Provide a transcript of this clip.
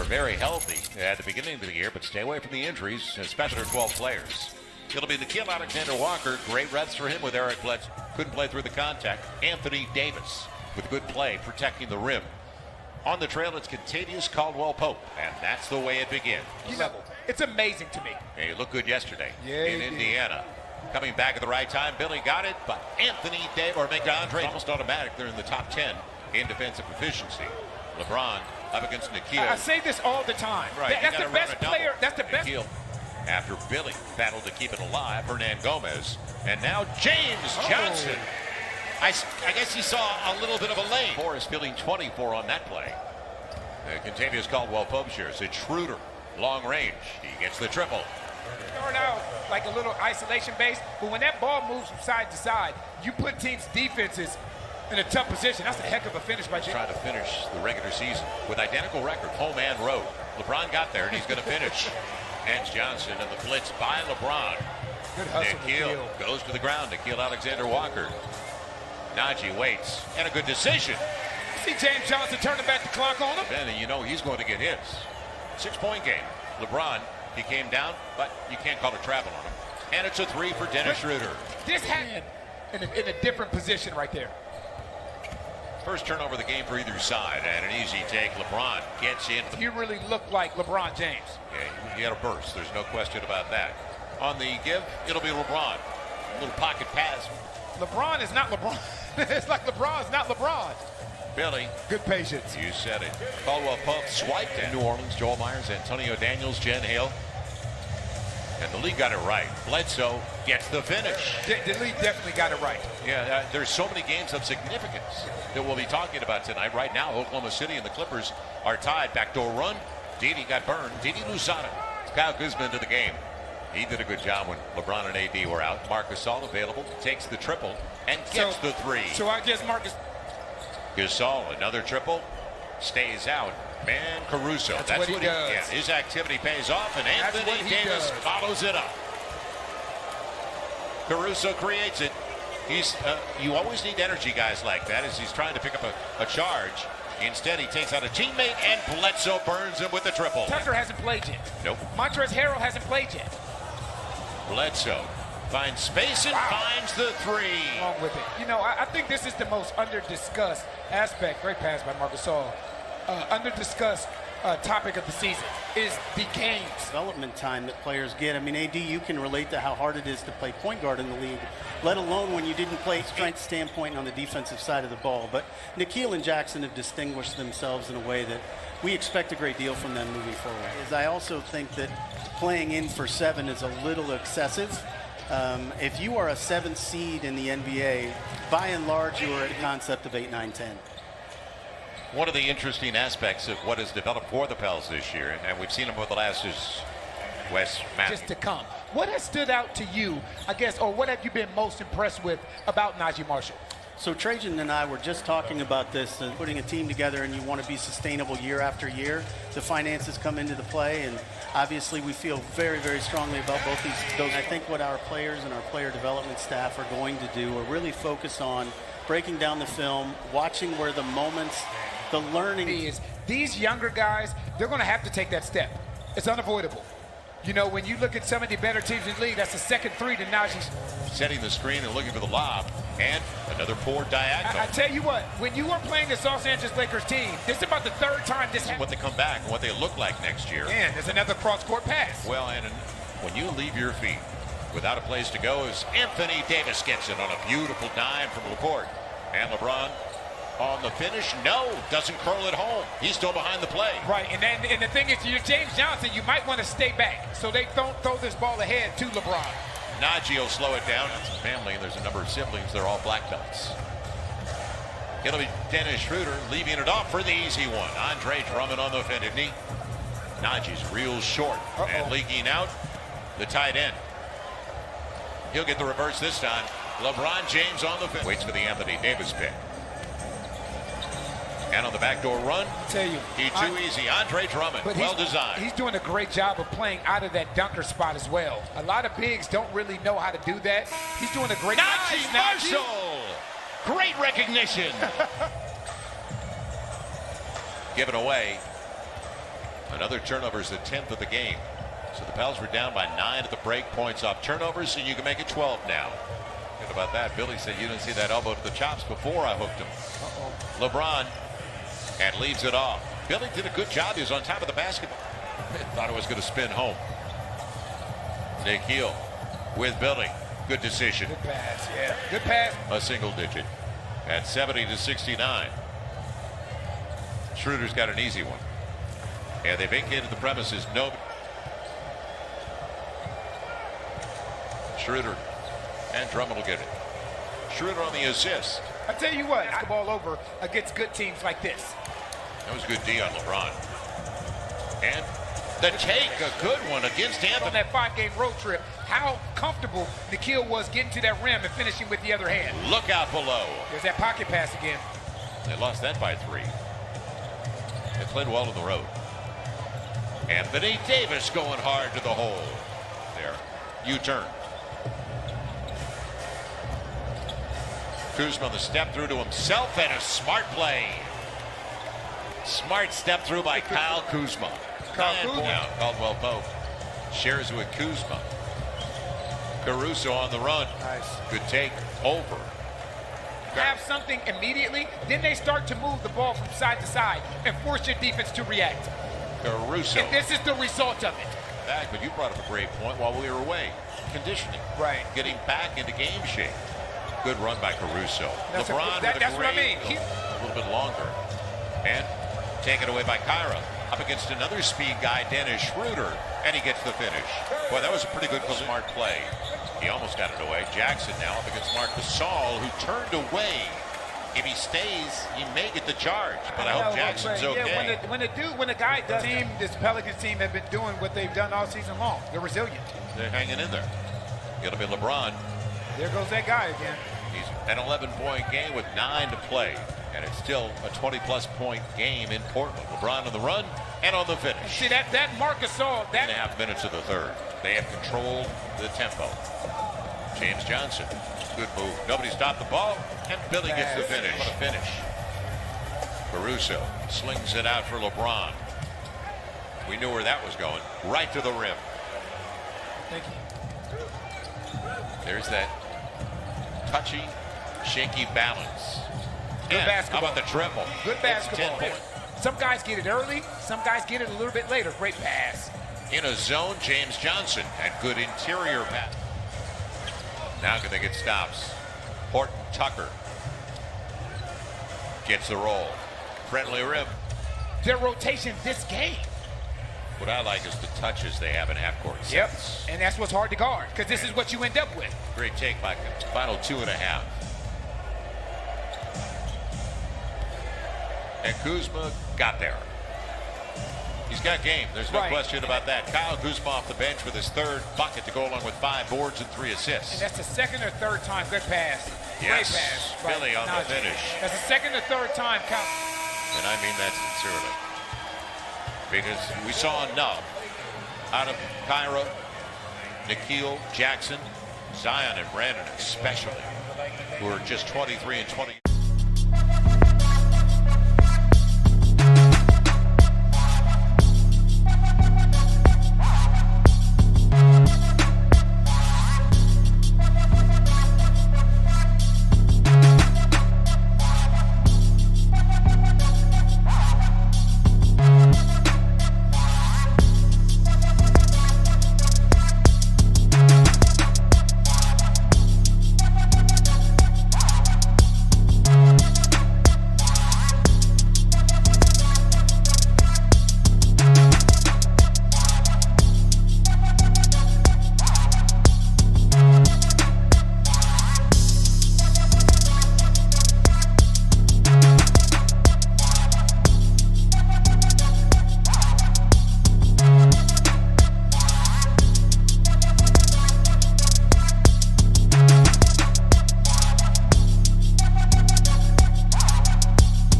very healthy at the beginning of the year, but stay away from the injuries, especially their 12 players. It'll be Nikhil Alexander-Walker. Great reps for him with Eric Bledsoe. Couldn't play through the contact. Anthony Davis with good play, protecting the rim. On the trail, it's Contavious Caldwell-Pope, and that's the way it begins. You know, it's amazing to me. He looked good yesterday in Indiana. Coming back at the right time, Billy got it, but Anthony Davis or McDonaldre almost automatic. They're in the top 10 in defensive efficiency. LeBron up against Nikhil. I say this all the time. Right, That's the best player. That's the best. Nikhil, after Billy battled to keep it alive, Hernan Gomez, and now James Johnson. I guess he saw a little bit of a lane. Forrest feeling 24 on that play. Contavious Caldwell-Pope shares it. Schroeder, long range. He gets the triple. Start out like a little isolation base, but when that ball moves from side to side, you put teams' defenses in a tough position. That's a heck of a finish by James. Trying to finish the regular season with identical record, home and road. LeBron got there, and he's going to finish. Hands Johnson and the blitz by LeBron. Good hustle. Nikhil goes to the ground. Nikhil Alexander-Walker. Najee waits, and a good decision. See James Johnson turning back the clock on him. And you know he's going to get his. 6-point game. LeBron, he came down, but you can't call it travel on him. And it's a three for Dennis Schroeder. This had in a different position right there. First turnover of the game for either side, and an easy take. LeBron gets in. He really looked like LeBron James. Yeah, he had a burst. There's no question about that. On the give, it'll be LeBron. A little pocket pass. LeBron is not LeBron. It's like LeBron's not LeBron. Billy. Good patience. You said it. Caldwell-Pope swiped in New Orleans. Joel Myers, Antonio Daniels, Jen Hale. And the league got it right. Bledsoe gets the finish. The league definitely got it right. Yeah, there's so many games of significance that we'll be talking about tonight. Right now, Oklahoma City and the Clippers are tied. Backdoor run. Didi got burned. Didi Luzada. Kyle Kuzma into the game. He did a good job when LeBron and AD were out. Marc Gasol available. Takes the triple and gets the three. So I guess Marcus Gasol, another triple. Stays out. Man, Caruso. That's what he does. Yeah, his activity pays off, and Anthony Davis follows it up. Caruso creates it. You always need energy guys like that as he's trying to pick up a charge. Instead, he takes out a teammate, and Bledsoe burns him with the triple. Tucker hasn't played yet. Nope. Montrezl Harrell hasn't played yet. Bledsoe finds space and finds the three. Along with it. You know, I think this is the most under-discussed aspect. Great pass by Marc Gasol. Under-discussed topic of the season is the games. Development time that players get. I mean, AD, you can relate to how hard it is to play point guard in the league, let alone when you didn't play strength standpoint on the defensive side of the ball. But Nikhil and Jackson have distinguished themselves in a way that we expect a great deal from them moving forward. I also think that playing in for 7 is a little excessive. If you are a 7th seed in the NBA, by and large, you are at a concept of 8, 9, 10. One of the interesting aspects of what has developed for the Pels this year, and we've seen them over the last, is Wes Matthews. Just to come. What has stood out to you, I guess, or what have you been most impressed with about Najee Marshall? So Trajan and I were just talking about this and putting a team together, and you want to be sustainable year after year. The finances come into the play, and obviously we feel very, very strongly about both those. I think what our players and our player development staff are going to do are really focus on breaking down the film, watching where the moments, the learning is. These younger guys, they're going to have to take that step. It's unavoidable. You know, when you look at some of the better teams in the league, that's the second three to Najee's. Setting the screen and looking for the lob, and another poor diagonal. I tell you what, when you are playing this Los Angeles Lakers team, this is about the third time this happened. What they come back and what they look like next year. And there's another cross-court pass. Well, and when you leave your feet without a place to go, as Anthony Davis gets it on a beautiful dime from Laporte. And LeBron on the finish, no, doesn't curl it home. He's still behind the play. Right, and the thing is, you're James Johnson, you might want to stay back so they don't throw this ball ahead to LeBron. Najee will slow it down. It's a family, and there's a number of siblings. They're all black belts. It'll be Dennis Schroeder leaving it off for the easy one. Andre Drummond on the fin, didn't he? Najee's real short and leaking out the tight end. He'll get the reverse this time. LeBron James on the fin. Waits for the Anthony Davis pick. And on the backdoor run, I tell you, he too easy. Andre Drummond, well designed. He's doing a great job of playing out of that dunker spot as well. A lot of bigs don't really know how to do that. He's doing a great job. Najee Marshall, great recognition. Given away. Another turnover is the 10th of the game. So the Pels were down by 9 at the break. Points off turnovers, so you can make it 12 now. Good about that. Billy said you didn't see that elbow to the chops before I hooked him. LeBron and leaves it off. Billy did a good job. He was on top of the basketball. Thought it was going to spin home. Nikhil with Billy. Good decision. Good pass, yeah. Good pass. A single digit at 70-69. Schroeder's got an easy one. And they vacated the premises. No. Schroeder and Drummond will get it. Schroeder on the assist. I tell you what, basketball over against good teams like this. That was good D on LeBron. And the take, a good one against Anthony. On that 5-game road trip, how comfortable Nikhil was getting to that rim and finishing with the other hand. Look out below. There's that pocket pass again. They lost that by 3. They played well on the road. Anthony Davis going hard to the hole. There. U-turn. Kuzma the step through to himself and a smart play. Smart step through by Kyle Kuzma. Now Caldwell Pope shares with Kuzma. Caruso on the run. Nice. Good take. Over. Have something immediately, then they start to move the ball from side to side and force your defense to react. Caruso. And this is the result of it. Back, but you brought up a great point while we were away. Conditioning. Right. Getting back into game shape. Good run by Caruso. That's LeBron that's what I mean. A little bit longer. And taken away by Kyra. Up against another speed guy, Dennis Schroeder. And he gets the finish. Boy, that was a pretty good smart play. He almost got it away. Jackson now up against Marc Gasol, who turned away. If he stays, he may get the charge. But I hope Jackson's okay. Yeah, when the guy does, this Pelicans team have been doing what they've done all season long. They're resilient. They're hanging in there. It'll be LeBron. There goes that guy again. He's an 11-point game with 9 to play. And it's still a 20-plus point game in Portland. LeBron on the run and on the finish. See, that Marc Gasol, 3.5 minutes of the third. They have controlled the tempo. James Johnson, good move. Nobody stopped the ball, and Billy gets the finish. What a finish. Caruso slings it out for LeBron. We knew where that was going. Right to the rim. Thank you. There's that touchy, shaky balance. Good basketball. How about the triple? Good basketball. 10 Some guys get it early. Some guys get it a little bit later. Great pass. In a zone, James Johnson, and good interior pass. Now can they get stops? Horton Tucker gets the roll. Friendly rim. Their rotation this game. What I like is the touches they have in half-court sets. Yep, and that's what's hard to guard, because this is what you end up with. Great take by final 2.5. And Kuzma got there. He's got game. There's no question about that. Kyle Kuzma off the bench with his 3rd bucket to go along with 5 boards and 3 assists. And that's the 2nd or 3rd time. Good pass. Yes. Great pass. Billy on the finish. That's the 2nd or 3rd time, Kyle. And I mean that sincerely. Because we saw enough out of Kyra, Nikhil, Jackson, Zion, and Brandon especially, who are just 23 and 20.